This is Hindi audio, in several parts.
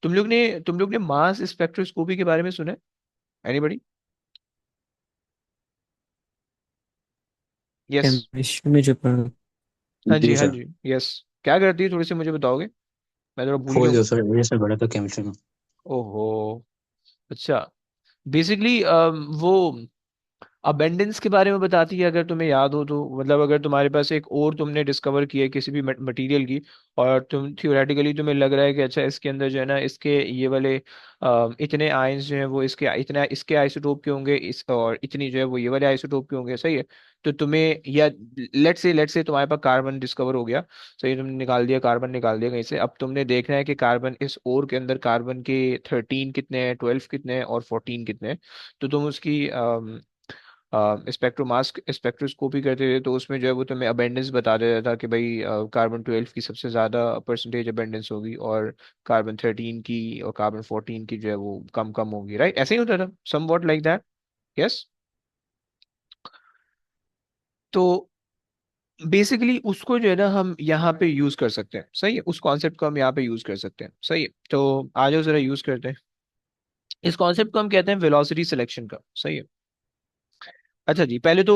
तुम लोग ने मास स्पेक्ट्रोस्कोपी के बारे में सुना है? एनीबॉडी? यस। केमिस्ट्री में जो पढ़ा। हाँ जी, जी हाँ सर। जी, यस। क्या करती है, थोड़ी सी मुझे बताओगे? मैं थोड़ा भूल गया खोल दो हूँ। सर, ये सर बड़ा था केमिस्ट्री में। ओहो। अच्छा। बेसिकली वो अबेंडेंस के बारे में बताती है, अगर तुम्हें याद हो तो। मतलब अगर तुम्हारे पास एक और तुमने डिस्कवर किया है किसी भी मटेरियल की, और थियोरेटिकली तुम्हें लग रहा है कि अच्छा इसके अंदर जो है ना, इसके ये वाले इतने आयंस जो हैं वो इसके इतना इसके आइसोटोप के होंगे, इस और इतनी जो है वो ये वाले आइसोटोप के होंगे, सही है। तो तुम्हें, या लेट्स से तुम्हारे पास कार्बन डिस्कवर हो गया। सही, तुमने निकाल दिया, कार्बन निकाल दिया कहीं से। अब तुमने देखना है कि कार्बन, इस ओर के अंदर कार्बन के 13 कितने हैं, 12 कितने हैं, और 14 कितने हैं। तो तुम उसकी स्पेक्ट्रोस्कोपी करते थे, तो उसमें जो है वो तुम्हें अबेंडेंस बता देता था कि भाई कार्बन 12 की सबसे ज़्यादा परसेंटेज अबेंडेंस होगी, और कार्बन 13 की और कार्बन 14 की जो है वो कम कम होगी, राइट? ऐसे ही होता था, somewhat like that. Yes. तो बेसिकली उसको जो है ना हम यहाँ पे यूज कर सकते हैं, सही है। उस कॉन्सेप्ट को हम यहाँ पे यूज कर सकते हैं, सही है। तो आ जाओ जरा यूज करते हैं। इस कॉन्सेप्ट को हम कहते हैं वेलोसिटी सिलेक्शन का, सही है। अच्छा जी, पहले तो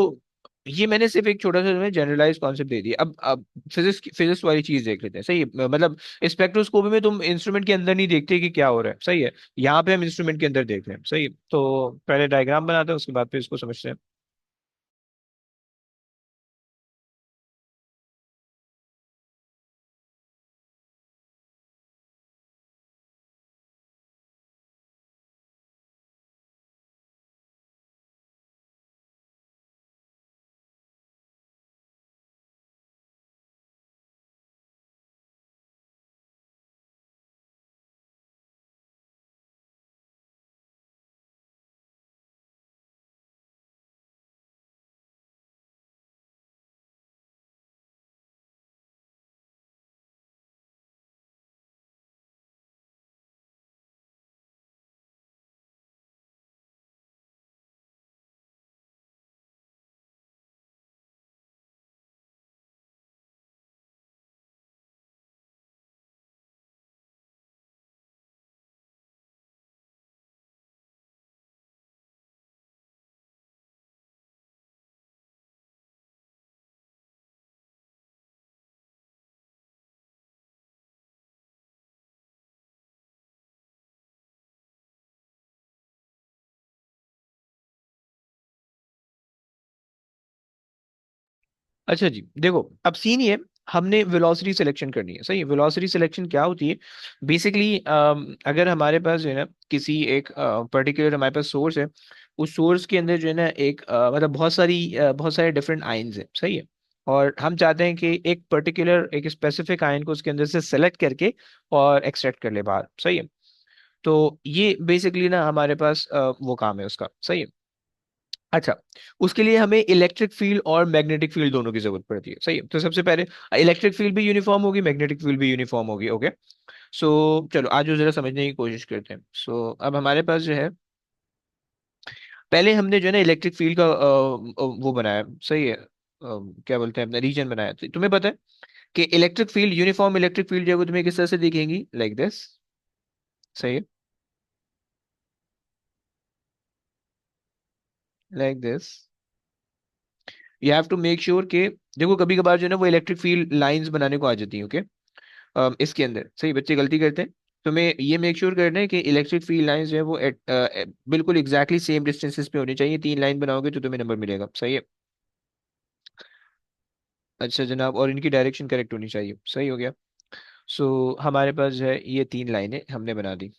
ये मैंने सिर्फ एक छोटा सा तुम्हें जनरलाइज कॉन्सेप्ट दे दिया। अब फिजिक्स फिजिक्स वाली चीज देख लेते हैं, सही है। मतलब स्पेक्ट्रोस्कोपी में तुम इंस्ट्रूमेंट के अंदर नहीं देखते कि क्या हो रहा है, सही है। यहाँ पे हम इंस्ट्रूमेंट के अंदर देख रहे हैं, सही है। तो पहले डायग्राम बनाते हैं, उसके बाद फिर इसको समझते हैं। अच्छा जी, देखो अब सीन ये है, हमने वेलोसिटी सिलेक्शन करनी है, सही है। वेलोसिटी सिलेक्शन क्या होती है? बेसिकली अगर हमारे पास जो है ना किसी एक पर्टिकुलर हमारे पास सोर्स है, उस सोर्स के अंदर जो है ना एक मतलब बहुत सारे डिफरेंट आयंस है, सही है। और हम चाहते हैं कि एक पर्टिकुलर एक स्पेसिफिक आयन को उसके अंदर से सेलेक्ट करके और एक्सट्रैक्ट कर ले बाहर, सही है। तो ये बेसिकली ना हमारे पास वो काम है उसका, सही है। अच्छा, उसके लिए हमें इलेक्ट्रिक फील्ड और मैग्नेटिक फील्ड दोनों की जरूरत पड़ती है, सही है। तो सबसे पहले इलेक्ट्रिक फील्ड भी यूनिफॉर्म होगी, मैग्नेटिक फील्ड भी यूनिफॉर्म होगी, ओके। सो चलो आज जरा समझने की कोशिश करते हैं। अब हमारे पास जो है, पहले हमने जो है ना इलेक्ट्रिक फील्ड का वो बनाया, सही है। क्या बोलते हैं, अपना रीजन बनाया। तो तुम्हें पता है कि electric field, uniform electric field जो है वो तुम्हें किस तरह से दिखेंगी, लाइक दिस, सही है, like this. You have to make sure कि, देखो कभी कभार जो है ना वो इलेक्ट्रिक फील्ड लाइंस बनाने को आ जाती है, ओके। इसके अंदर सही बच्चे गलती करते हैं। तुम्हें ये मेक श्योर करना है कि इलेक्ट्रिक फील्ड लाइंस जो है वो बिल्कुल एग्जैक्टली सेम डिस्टेंसेस पे होनी चाहिए। 3 लाइन बनाओगे तो तुम्हें नंबर मिलेगा, सही है। अच्छा जनाब, और इनकी डायरेक्शन करेक्ट होनी चाहिए, सही हो गया। हमारे पास जो है ये 3 लाइनें हमने बना दी,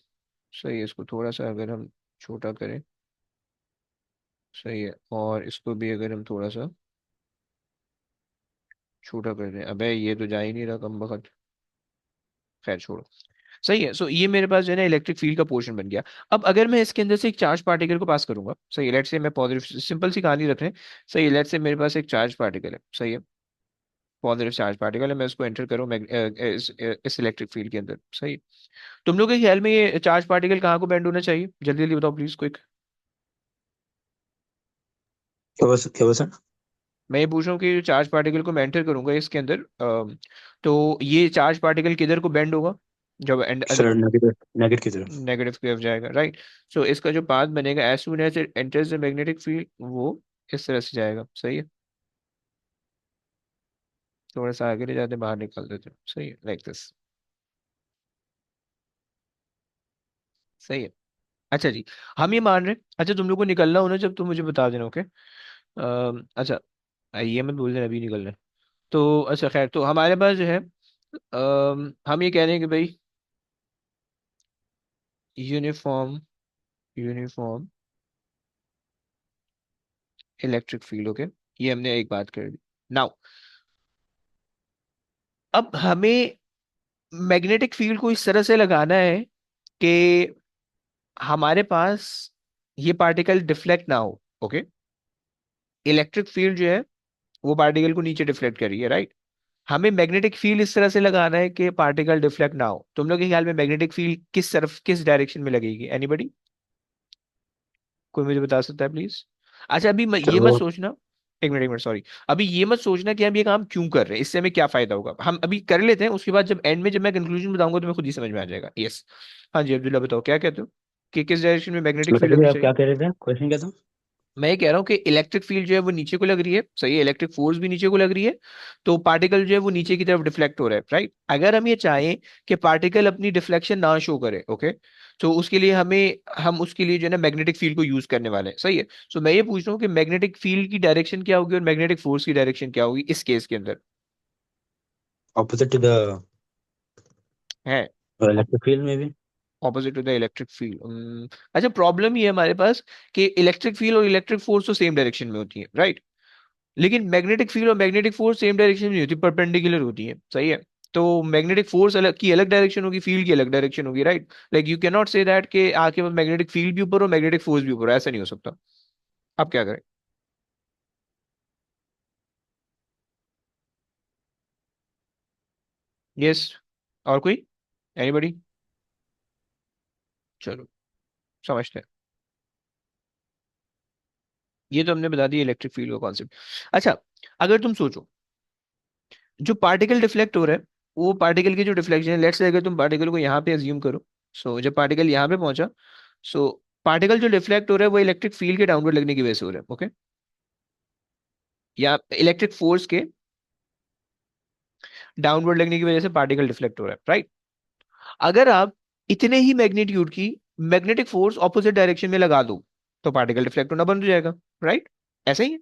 सही है। इसको थोड़ा सा अगर हम छोटा करें, सही है। और इसको भी अगर हम थोड़ा सा छोटा कर दें, अबे ये तो जा ही नहीं रहा कम वक्त। खैर छोड़ो, सही है। ये मेरे पास जो है ना इलेक्ट्रिक फील्ड का पोर्शन बन गया। अब अगर मैं इसके अंदर से एक चार्ज पार्टिकल को पास करूंगा, सही है। लेट्स से मैं पॉजिटिव, सिंपल सी कहानी रख रहे हैं, सही है। लेट्स से मेरे पास एक चार्ज पार्टिकल है, सही है। पॉजिटिव चार्ज पार्टिकल है, मैं उसको एंटर करूँ इस इलेक्ट्रिक फील्ड के अंदर, सही है। तुम लोग के ख्याल में ये चार्ज पार्टिकल कहाँ को बेंड होना चाहिए? जल्दी जल्दी बताओ प्लीज, क्विक। क्या हुआ सर? मैं ये पूछ रहा हूँ कि चार्ज पार्टिकल को मैं एंटर करूंगा इसके अंदर, तो ये चार्ज पार्टिकल किधर को बेंड होगा? जब एंड सर नेगेटिव, नेगेटिव की तरफ। नेगेटिव की तरफ जाएगा, राइट। सो इसका जो पाथ बनेगा as soon as it enters the magnetic field, वो इस तरह से जाएगा, सही है। थोड़ा सा आगे ले जाते, बाहर निकाल देते, सही है, लाइक दिस। सही है। अच्छा जी, हम ये मान रहे हैं, अच्छा तुम लोग को निकलना हो ना जब, तुम मुझे बता देना, ओके। अच्छा, ये मत भूल देना अभी निकलना है। तो अच्छा खैर, तो हमारे पास जो है हम ये कह रहे हैं कि भाई uniform, uniform electric field, okay. ये हमने एक बात कर दी। नाउ अब हमें मैग्नेटिक फील्ड को इस तरह से लगाना है कि हमारे पास ये पार्टिकल डिफ्लेक्ट ना हो, ओके। इलेक्ट्रिक फील्ड जो है वो पार्टिकल को नीचे डिफ्लेक्ट कर रही है, राइट। हमें मैग्नेटिक फील्ड इस तरह से लगाना है कि पार्टिकल डिफ्लेक्ट ना हो। तुम लोग के ख्याल में मैग्नेटिक फील्ड किस तरफ, किस डायरेक्शन में लगेगी? एनीबडी, कोई मुझे बता सकता है प्लीज? अच्छा अभी सर ये मत वो सोचना, एक मिनट सॉरी, अभी ये मत सोचना कि हम ये काम क्यों कर रहे हैं, इससे हमें क्या फायदा होगा। हम अभी कर लेते हैं, उसके बाद जब एंड में जब मैं कंक्लूजन बताऊंगा तो मैं खुद ही समझ में आ जाएगा। यस। हाँ जी अब्दुल्ला बताओ क्या कहते हो, कि किस डायरेक्शन में मैग्नेटिक फील्ड लगनी बताइए, आप चाहिए? क्या कह रहे थे, क्वेश्चन क्या था? मैं ये कह रहा हूँ कि इलेक्ट्रिक फील्ड जो है वो नीचे को लग रही है, सही है, इलेक्ट्रिक फोर्स भी नीचे को लग रही है, तो पार्टिकल जो है वो नीचे की तरफ डिफ्लेक्ट हो रहा है, राइट। अगर हम ये चाहें कि पार्टिकल अपनी डिफ्लेक्शन ना शो करे, ओके, तो उसके लिए हम उसके लिए जो है ना मैग्नेटिक फील्ड को यूज करने वाले हैं, सही है। सो मैं ये पूछ रहा हूँ कि मैग्नेटिक फील्ड की डायरेक्शन क्या होगी और मैग्नेटिक फोर्स की डायरेक्शन क्या होगी इस केस के अंदर? ऑपोजिट टू द है इलेक्ट्रिक फील्ड में भी। Opposite to the electric field. अच्छा प्रॉब्लम ये है हमारे पास कि इलेक्ट्रिक फील्ड और इलेक्ट्रिक फोर्स तो सेम डायरेक्शन में होती है, राइट। लेकिन मैग्नेटिक फील्ड और मैग्नेटिक फोर्स सेम डायरेक्शन में नहीं होती, परपेंडिकुलर होती है, सही है। तो मैग्नेटिक फोर्स अलग डायरेक्शन होगी, फील्ड की अलग डायरेक्शन होगी, right. Like you can not say that कि आपके पास मैग्नेटिक फील्ड भी ऊपर हो मैग्नेटिक फोर्स भी ऊपर हो, ऐसा नहीं हो सकता। आप क्या करें? यस, और कोई, एनीबडी? चलो समझते हैं। ये तो हमने बता दिया इलेक्ट्रिक फील्ड का कॉन्सेप्ट। अच्छा, अगर तुम सोचो जो पार्टिकल डिफ्लेक्ट हो रहा है, वो पार्टिकल की जो डिफ्लेक्शन है, लेट्स से अगर तुम पार्टिकल को यहाँ पे अज्यूम करो, सो जब पार्टिकल यहाँ पे पहुंचा, सो पार्टिकल जो डिफ्लेक्ट हो रहा है वो इलेक्ट्रिक फील्ड के डाउनवर्ड लगने की वजह से हो रहा है, ओके, या इलेक्ट्रिक फोर्स के डाउनवर्ड लगने की वजह से पार्टिकल डिफ्लेक्ट हो रहा है, राइट। अगर आप इतने ही मैग्नीट्यूड की मैग्नेटिक फोर्स ऑपोजिट डायरेक्शन में लगा दो तो पार्टिकल डिफ्लेक्ट होना बंद हो जाएगा, राइट। ऐसा ही है,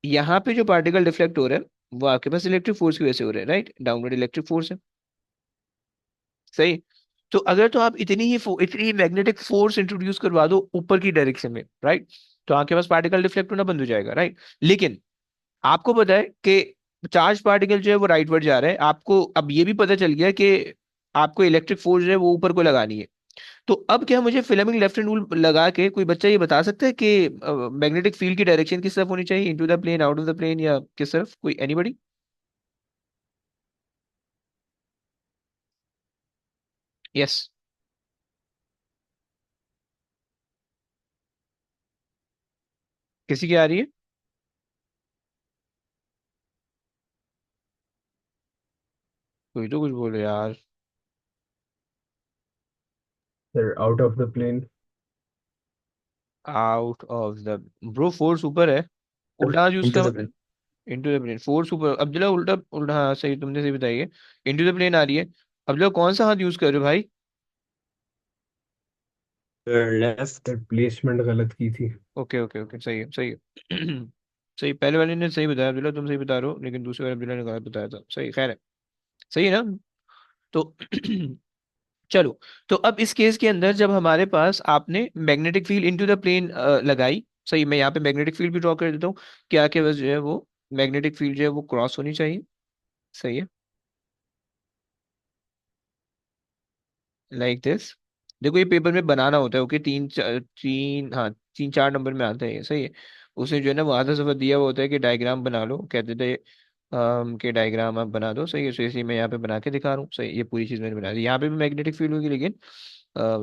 यहाँ पे जो पार्टिकल डिफ्लेक्ट हो रहा है वो आपके पास इलेक्ट्रिक फोर्स की वजह से हो रहा है, राइट, डाउनवर्ड इलेक्ट्रिक फोर्स है, सही। तो अगर तो आप इतनी ही मैग्नेटिक फोर्स इंट्रोड्यूस करवा दो ऊपर की डायरेक्शन में, राइट, तो आपके पास पार्टिकल डिफ्लेक्ट होना बंद हो जाएगा, राइट। लेकिन आपको पता है कि चार्ज पार्टिकल जो है वो राइटवर्ड जा रहा है, आपको अब ये भी पता चल गया कि आपको इलेक्ट्रिक फोर्स जो है वो ऊपर को लगानी है। तो अब क्या मुझे फिलेमिंग लेफ्ट हैंड रूल लगा के कोई बच्चा ये बता सकता है कि मैग्नेटिक फील्ड की डायरेक्शन किस तरफ होनी चाहिए, into the plane, out of the plane, या किस तरफ? कोई एनीबडी? यस। किसी की आ रही है? कोई तो कुछ बोले यार। Sir out of the plane. Out of the, bro force ऊपर है, उल्टा यूज इनटू किया। The plane. Into the plane, force ऊपर, अब्दुल्ला उल्टा उल्टा, हाँ सही, तुमने सही बताई है। इनटू द प्लेन आ रही है। अब्दुल्ला कौन सा हाथ यूज कर रहे हो भाई? लेफ्ट। सर प्लेसमेंट गलत की थी। ओके ओके ओके, सही है, सही है। सही, पहले वाले ने सही बताया अब्दुल्ला, तुम सही बता रहे हो, लेकिन दूसरे वाले अब्दुल्ला ने गलत बताया था, सही, खैर है। सही है ना? तो चलो, तो अब इस केस के अंदर जब हमारे पास आपने magnetic field into the plane लगाई, सही, मैं यहाँ पे मैग्नेटिक फील्ड भी ड्रॉ कर देता हूँ, क्या के बस जो है वो मैग्नेटिक फील्ड जो है वो क्रॉस होनी चाहिए, सही है, लाइक दिस। देखो ये पेपर में बनाना होता है, ओके, तीन, हाँ, 3 4 नंबर में आता है ये, सही है। उसने जो है ना वो आधा सफा दिया हुआ होता है कि डायग्राम बना लो, कहते थे कि डायग्राम आप बना दो, सही है। सो इसी मैं यहाँ पे बना के दिखा रहा हूँ, सही, ये पूरी चीज़ मैंने बना दी, यहाँ पे भी मैग्नेटिक फील्ड होगी, लेकिन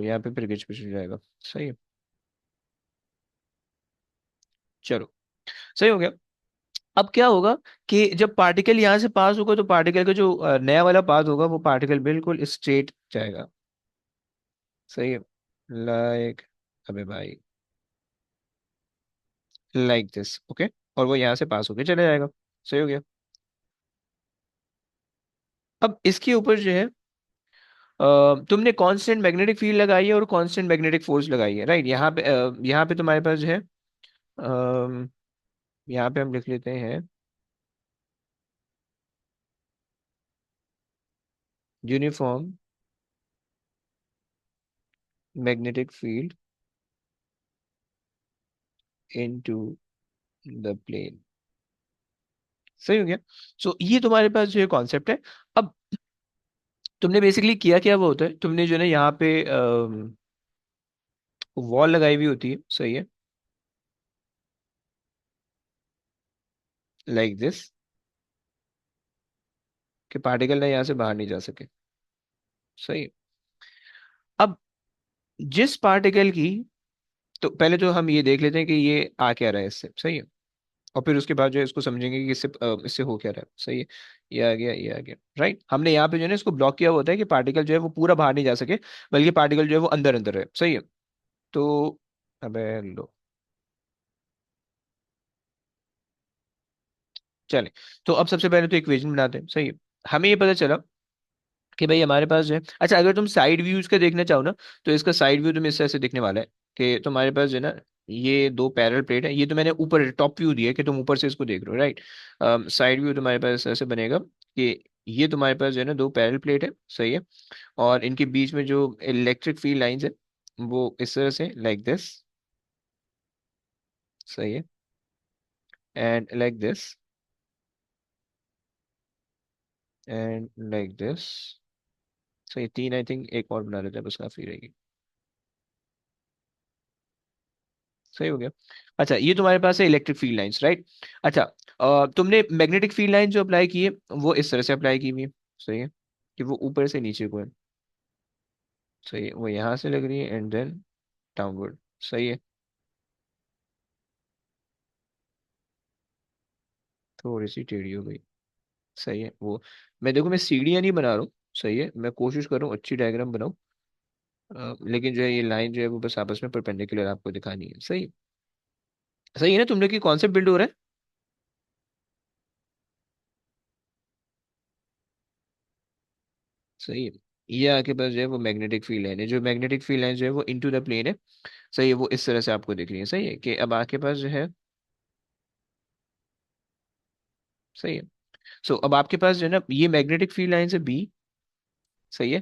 यहाँ पे फिर गिच पिच हो जाएगा, सही है। चलो, सही हो गया। अब क्या होगा कि जब पार्टिकल यहाँ से पास होगा तो पार्टिकल का जो नया वाला पाथ होगा वो पार्टिकल बिल्कुल स्ट्रेट जाएगा। सही है। लाइक, अबे भाई, लाइक दिस, ओके। और वो यहाँ से पास होके चले जाएगा। सही हो गया। अब इसके ऊपर जो है तुमने कांस्टेंट मैग्नेटिक फील्ड लगाई है और कांस्टेंट मैग्नेटिक फोर्स लगाई है, राइट। यहाँ पे तुम्हारे पास जो है यहाँ पे हम लिख लेते हैं uniform magnetic field into the plane. सही हो गया। सो ये तुम्हारे पास जो है कॉन्सेप्ट है। अब तुमने बेसिकली किया क्या, वो होता है तुमने जो है ना यहाँ पे वॉल लगाई हुई होती है, सही है, लाइक दिस, कि पार्टिकल ना यहाँ से बाहर नहीं जा सके। सही है। अब जिस पार्टिकल की, तो पहले तो हम ये देख लेते हैं कि ये आ क्या रहा है इससे, सही है। और फिर उसके बाद जो है इसको समझेंगे कि इससे हो क्या रहा है। सही है। ये आ गया, ये आ गया, राइट। हमने यहाँ पे जो है ना इसको ब्लॉक किया हुआ होता है कि पार्टिकल जो है वो पूरा बाहर नहीं जा सके, बल्कि पार्टिकल जो है वो अंदर अंदर है। सही है। तो अबे लो, चले। तो अब सबसे पहले तो इक्वेशन बनाते हैं, सही है। हमें ये पता चला कि भाई हमारे पास जो है, अच्छा अगर तुम साइड व्यूज का देखना चाहो ना, तो इसका साइड व्यू तुम्हें इस तरह से दिखने वाला है कि तुम्हारे पास जो है ना ये दो पैरेलल प्लेट है। ये तो मैंने ऊपर टॉप व्यू दिया है कि तुम ऊपर से इसको देख रहे हो, राइट। साइड व्यू तुम्हारे पास इस तरह से बनेगा कि ये तुम्हारे पास जो है ना दो पैरेलल प्लेट है, सही है। और इनके बीच में जो इलेक्ट्रिक फील्ड लाइंस है वो इस तरह से, लाइक दिस, सही है, and like this, and like this. सही, तीन आई थिंक एक और बना लेते हैं, बस काफी रहेगी। सही हो गया। अच्छा ये तुम्हारे पास है इलेक्ट्रिक फील्ड लाइंस, राइट। अच्छा तुमने मैग्नेटिक फील्ड लाइन जो अप्लाई की है वो इस तरह से अप्लाई की हुई है, सही है, कि वो ऊपर से नीचे को है। सही है, वो यहाँ से लग रही है एंड देन डाउनवर्ड। सही है। थोड़ी सी टेढ़ी हो गई। सही है। वो मैं देखो, मैं सीढ़ियाँ नहीं बना रहा हूँ, सही है, मैं कोशिश कर रहा हूँ अच्छी डायग्राम बनाऊँ। लेकिन जो है ये लाइन जो है वो बस आपस में परपेंडिकुलर आपको दिखानी है। सही है। सही है ना, तुमने की कॉन्सेप्ट बिल्ड हो रहा है। सही है। ये आपके पास जो है वो मैग्नेटिक फील्ड लाइन है, जो मैग्नेटिक फील्ड लाइन जो है वो इनटू द प्लेन है। सही है, वो इस तरह से आपको दिख रही है। सही है कि अब आपके पास जो है, सही है। सो अब आपके पास जो है ना ये मैग्नेटिक फील्ड लाइंस है बी, सही है।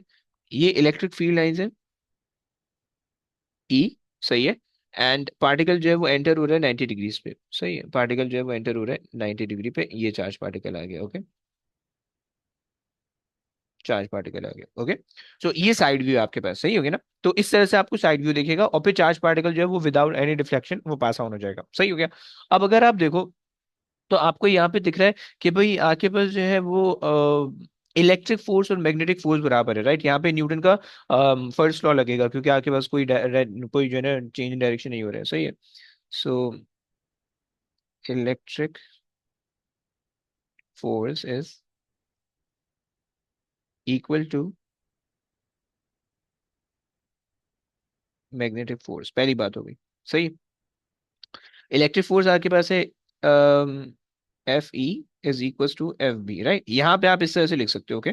ये इलेक्ट्रिक फील्ड लाइंस है ई, सही है। एंड पार्टिकल जो है वो एंटर हो रहा है 90 डिग्रीज पे। सही है, पार्टिकल जो है वो एंटर हो रहा है 90 डिग्री पे, ये चार्ज पार्टिकल आ गया, ओके। चार्ज पार्टिकल आ गया, ओके। सो ये साइड व्यू आपके पास, सही हो गया ना। तो इस तरह से आपको साइड व्यू दिखेगा और फिर चार्ज पार्टिकल जो है वो विदाउट एनी डिफ्लेक्शन वो पास ऑन हो जाएगा। सही हो गया। अब अगर आप देखो तो आपको यहाँ पे दिख रहा है कि भाई आपके पास जो है वो इलेक्ट्रिक फोर्स और मैग्नेटिक फोर्स बराबर है, राइट। यहाँ पे न्यूटन का फर्स्ट लॉ लगेगा क्योंकि आपके पास कोई जो है ना चेंज इन डायरेक्शन नहीं हो रहा है। सही है। So electric force is equal to magnetic force, पहली बात हो गई। सही। इलेक्ट्रिक फोर्स आपके पास है F E is equal to F B, right. यहाँ पे आप इस तरह से लिख सकते हो, ओके।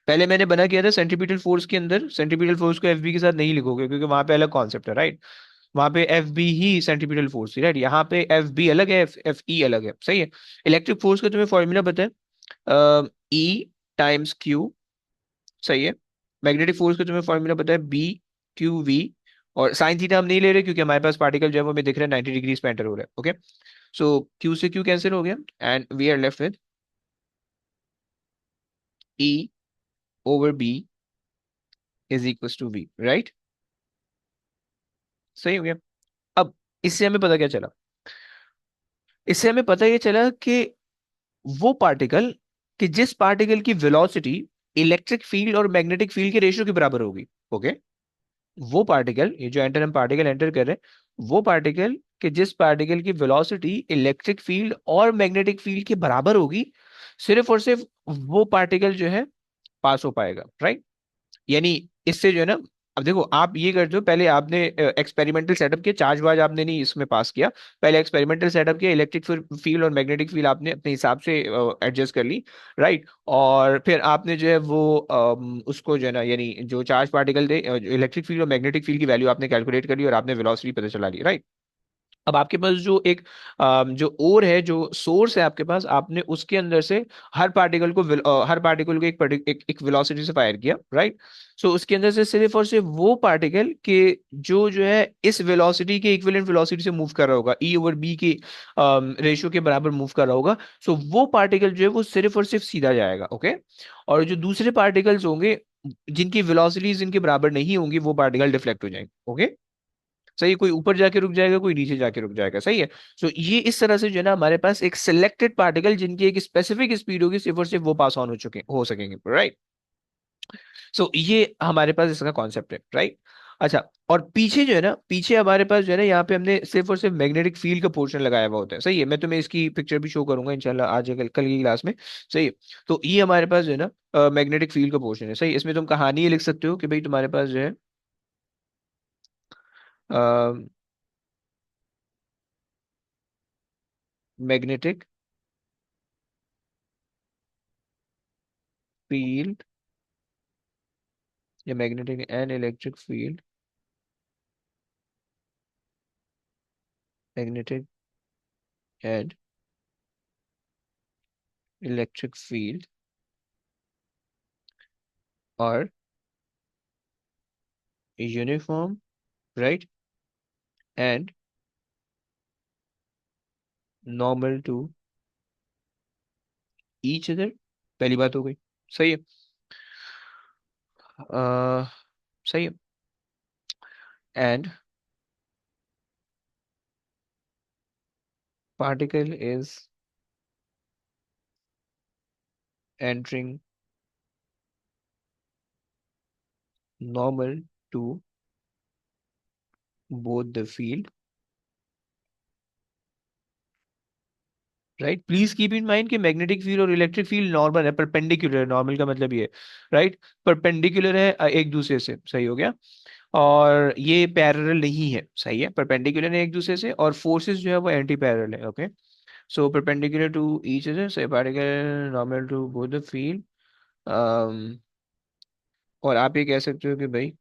पहले मैंने बना किया था सेंट्रीपिटल फोर्स के अंदर, सेंट्रीपिटल फोर्स को एफ बी के साथ नहीं लिखोगे क्योंकि वहां पे अलग कॉन्सेप्ट है, राइट। वहां पे एफ बी ही सेंट्रीपिटल फोर्स थी, राइट। यहाँ पे एफ बी अलग है, एफ एफ ई अलग है, सही है। इलेक्ट्रिक फोर्स का तुम्हें फॉर्मूला पता है, ई टाइम्स क्यू, सही है। मैग्नेटिक फोर्स का तुम्हें फॉर्मूला पता है बी क्यू वी। और साइन थीटा हम नहीं ले रहे क्योंकि हमारे पास पार्टिकल जो है वो हमें दिख रहा है 90 डिग्रीज पे एंटर हो रहा है, ओके। सो क्यू से क्यू कैंसिल हो गया and we are left with E over B is equal to V, right. सही हो गया। अब इससे हमें पता क्या चला, इससे हमें पता ये चला कि वो पार्टिकल, कि जिस पार्टिकल की वेलोसिटी इलेक्ट्रिक फील्ड और मैग्नेटिक फील्ड के रेशियो के बराबर होगी, ओके। वो पार्टिकल, ये जो एंटर हम पार्टिकल एंटर कर रहे हैं, वो पार्टिकल कि जिस पार्टिकल की वेलोसिटी इलेक्ट्रिक फील्ड और मैग्नेटिक फील्ड के बराबर होगी, सिर्फ और सिर्फ वो पार्टिकल जो है पास हो पाएगा, राइट। यानी इससे जो है ना, अब देखो आप ये करते हो, पहले आपने एक्सपेरिमेंटल सेटअप किया, चार्ज वार्ज आपने नहीं इसमें पास किया, पहले एक्सपेरिमेंटल सेटअप किया, इलेक्ट्रिक फील्ड और मैग्नेटिक फील्ड आपने अपने हिसाब से एडजस्ट कर ली, राइट। और फिर आपने जो है वो उसको जो है ना, यानी जो चार्ज पार्टिकल थे, इलेक्ट्रिक फील्ड और मैग्नेटिक फील्ड की वैल्यू आपने कैलकुलेट कर ली और आपने वेलोसिटी पता चला ली, राइट। अब आपके पास जो एक जो ओर है, जो सोर्स है आपके पास, आपने उसके अंदर से हर पार्टिकल को एक वेलोसिटी से फायर किया, राइट। सो उसके अंदर से सिर्फ और सिर्फ वो पार्टिकल के जो है इस वेलोसिटी के इक्विवेलेंट वेलोसिटी से मूव कर रहा होगा, ई ओवर बी के रेशियो के बराबर मूव कर रहा होगा। सो वो पार्टिकल जो है वो सिर्फ और सिर्फ सीधा जाएगा, ओके। और जो दूसरे पार्टिकल्स होंगे जिनकी वेलोसिटीज इनके बराबर नहीं होंगी, वो पार्टिकल डिफ्लेक्ट हो जाएंगे, ओके। सही है, कोई ऊपर जाके रुक जाएगा, कोई नीचे जाके रुक जाएगा, सही है। सो ये इस तरह से जो है ना, हमारे पास एक सिलेक्टेड पार्टिकल जिनकी एक स्पेसिफिक स्पीड होगी, सिर्फ और सिर्फ वो पास ऑन हो सकेंगे, राइट। सो ये हमारे पास इसका कॉन्सेप्ट है, राइट। अच्छा, और पीछे जो है ना, पीछे हमारे पास जो है ना, यहाँ पे हमने सिर्फ और सिर्फ मैग्नेटिक फील्ड का पोर्शन लगाया हुआ होता है, सही है। मैं तुम्हें इसकी पिक्चर भी शो करूंगा इंशाल्लाह आज या कल की क्लास में, सही है। तो ये हमारे पास जो है ना मैग्नेटिक फील्ड का पोर्शन है, सही। इसमें तुम कहानी ये लिख सकते हो कि भाई तुम्हारे पास जो है मैग्नेटिक फील्ड या magnetic and electric field, magnetic and electric field और uniform, right, and normal to each other. पहली बात हो गई, सही है। अह, सही है। And particle is entering normal to both the field, right. Please keep in mind कि मैग्नेटिक फील्ड और इलेक्ट्रिक फील्ड नॉर्मल है, परपेंडिकुलर है, नॉर्मल का मतलब ये है, राइट। परपेंडिकुलर है एक दूसरे से, सही हो गया। और ये पैरेलल नहीं है, सही है, परपेंडिकुलर है एक दूसरे से, और फोर्सेस जो है वो एंटी पैरेलल है, okay. So perpendicular to each other, से particle normal to both the field. और आप ये कह सकते हो कि भाई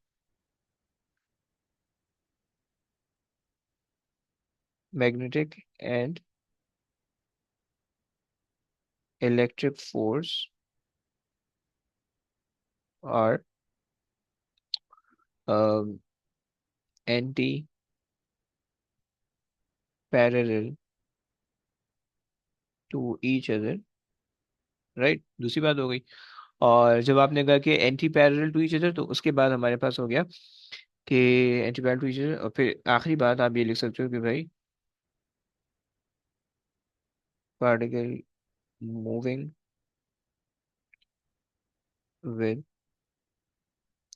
magnetic and electric force are anti parallel to each other, right. दूसरी बात हो गई। और जब आपने कहा कि anti parallel to each other, तो उसके बाद हमारे पास हो गया कि anti parallel to each other, और फिर आखिरी बात आप ये लिख सकते हो कि भाई particle moving with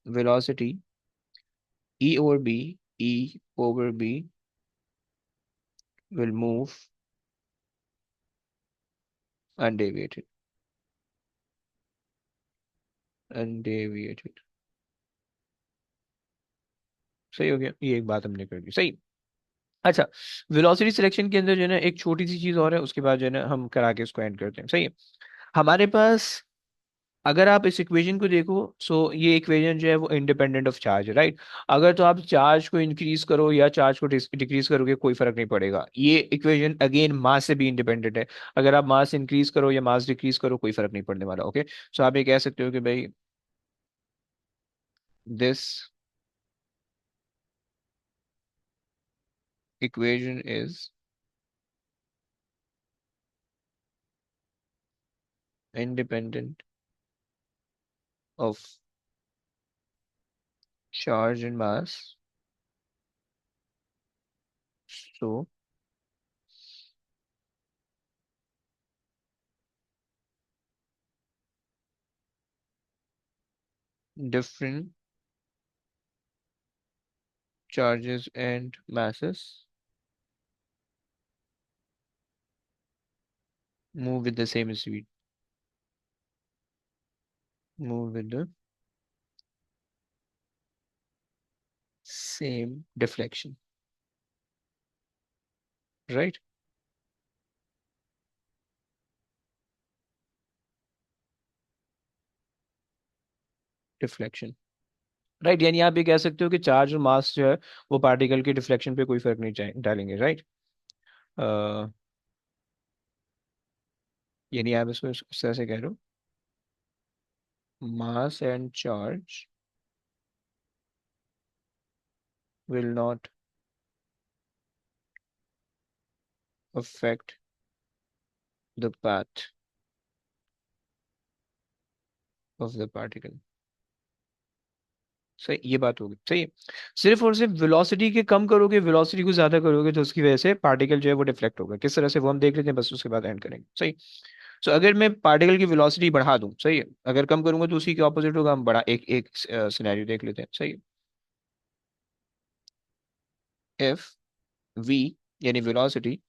velocity e over b, e over b will move undeviated, undeviated। सही हो गया, ये एक बात हमने कर दी, सही। अच्छा, वेलोसिटी सिलेक्शन के अंदर जो है ना एक छोटी सी चीज और है, उसके बाद जो है ना हम करा के इसको एंड करते हैं, सही है। हमारे पास, अगर आप इस इक्वेशन को देखो, सो ये इक्वेशन जो है वो इंडिपेंडेंट ऑफ चार्ज है, राइट। अगर तो आप चार्ज को इंक्रीज करो या चार्ज को डिक्रीज करोगे, कोई फर्क नहीं पड़ेगा। ये इक्वेशन अगेन मास से भी इंडिपेंडेंट है, अगर आप मास इंक्रीज करो या मास डिक्रीज करो, कोई फर्क नहीं पड़ने वाला, ओके। सो आप ये कह सकते हो कि भाई this equation is independent of charge and mass, so different charges and masses move with the same speed, move with the same deflection, right. Deflection, right, यानी आप ये कह सकते हो कि चार्ज और मास जो है वो पार्टिकल के डिफ्लेक्शन पे कोई फर्क नहीं डालेंगे, राइट। यानी आप इसको इस तरह से कह रहे हो, mass and charge will not affect the path of the particle। सही, ये बात होगी, सही है। सिर्फ और सिर्फ वेलोसिटी के कम करोगे, वेलोसिटी को ज्यादा करोगे, तो उसकी वजह से पार्टिकल जो है वो डिफ्लेक्ट होगा। किस तरह से वो हम देख लेते हैं, बस उसके बाद एंड करेंगे, सही। सो अगर मैं पार्टिकल की वेलोसिटी बढ़ा दूं, सही है, अगर कम करूंगा तो उसी के ऑपोजिट होगा, हम बड़ा एक एक सिनेरियो देख लेते हैं, सही है। इफ v यानी velocity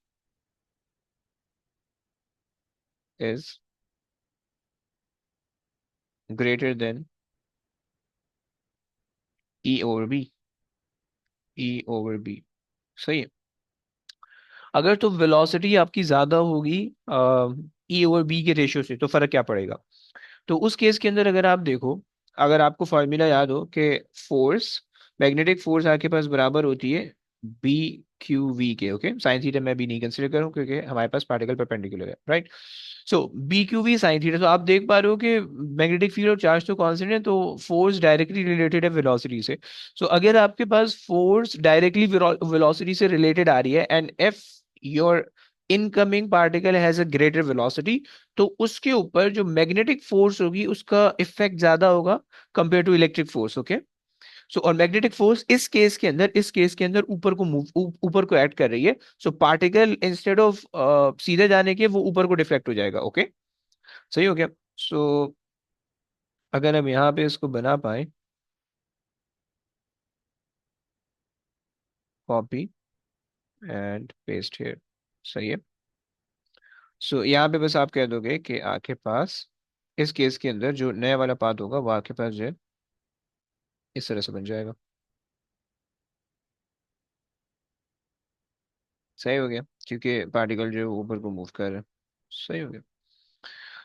is greater than e over b, e over b, सही है। अगर तो वेलोसिटी आपकी ज्यादा होगी ई ओवर बी के रेशियो से, तो फर्क क्या पड़ेगा? तो उस केस के अंदर अगर आप देखो, अगर आपको फॉर्मूला याद हो कि फोर्स, मैग्नेटिक फोर्स आपके पास बराबर होती है बी क्यू वी के, ओके, साइन थीटा मैं भी नहीं कंसिडर करूँ क्योंकि हमारे पास पार्टिकल परपेंडिकुलर है, right. So B Q V sine theta, तो आप देख पा रहे हो कि मैग्नेटिक फील्ड और चार्ज तो कांस्टेंट है, तो फोर्स डायरेक्टली रिलेटेड है वेलोसिटी से। सो अगर आपके पास फोर्स डायरेक्टली वेलोसिटी से रिलेटेड आ रही है, and if your incoming particle has a greater velocity, तो उसके ऊपर जो मैग्नेटिक फोर्स होगी उसका इफेक्ट ज्यादा होगा compare to electric force, okay. So और मैग्नेटिक फोर्स इस केस के अंदर ऊपर को मूव, ऊपर को एक्ट कर रही है। सो पार्टिकल इंस्टेड ऑफ सीधे जाने के वो ऊपर को डिफ्लेक्ट हो जाएगा, ओके। सही हो गया। सो अगर हम यहाँ पे इसको बना पाए, कॉपी एंड पेस्ट हियर, सही है। सो यहाँ पे बस आप कह दोगे कि आपके पास इस केस के अंदर जो नया वाला पाथ होगा वो आपके पास जो है इस तरह से बन जाएगा, सही हो गया, क्योंकि पार्टिकल जो है वो ऊपर को मूव कर रहा है, सही हो गया।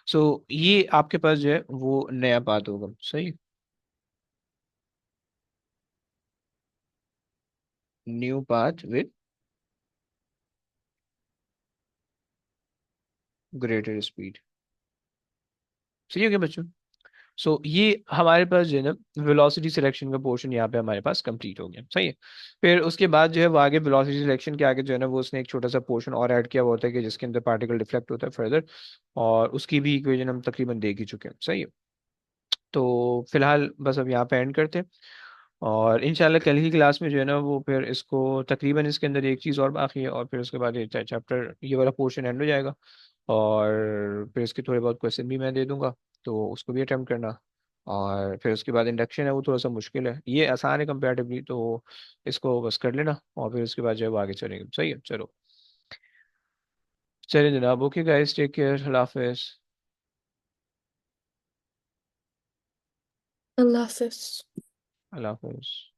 सो ये आपके पास जो है वो नया पाथ होगा, सही। New path with greater speed, सही हो गया बच्चों। सो ये हमारे पास जो है ना वेलोसिटी सिलेक्शन का पोर्शन यहाँ पे हमारे पास कंप्लीट हो गया, सही है। फिर उसके बाद जो है वो आगे वेलोसिटी सिलेक्शन के आगे जो है ना वो उसने एक छोटा सा पोर्शन और ऐड किया हुआ होता है कि जिसके अंदर पार्टिकल डिफ्लेक्ट होता है फर्दर, और उसकी भी इक्वेशन हम तकरीबन देख ही चुके हैं, सही है। तो फिलहाल बस अब यहाँ पे एंड करते हैं, और इंशाल्लाह कल की क्लास में जो है ना वो फिर इसको तकरीबन इसके अंदर एक चीज़ और बाकी है, और फिर उसके बाद ये चैप्टर ये वाला पोर्शन एंड हो जाएगा, और फिर इसके थोड़े बहुत क्वेश्चन भी मैं दे दूंगा, तो उसको भी अटेम्प्ट करना। और फिर उसके बाद इंडक्शन है वो थोड़ा सा मुश्किल है, ये आसान है कंपैरेटिवली, तो इसको बस कर लेना, और फिर उसके बाद जो है वो आगे चलेंगे, सही है। चलो, चलिए जनाब, ओके गाइस, टेक केयर, अल्लाह हाफिज़। अल्लाह हाफिज। अल्लाह हाफिज़।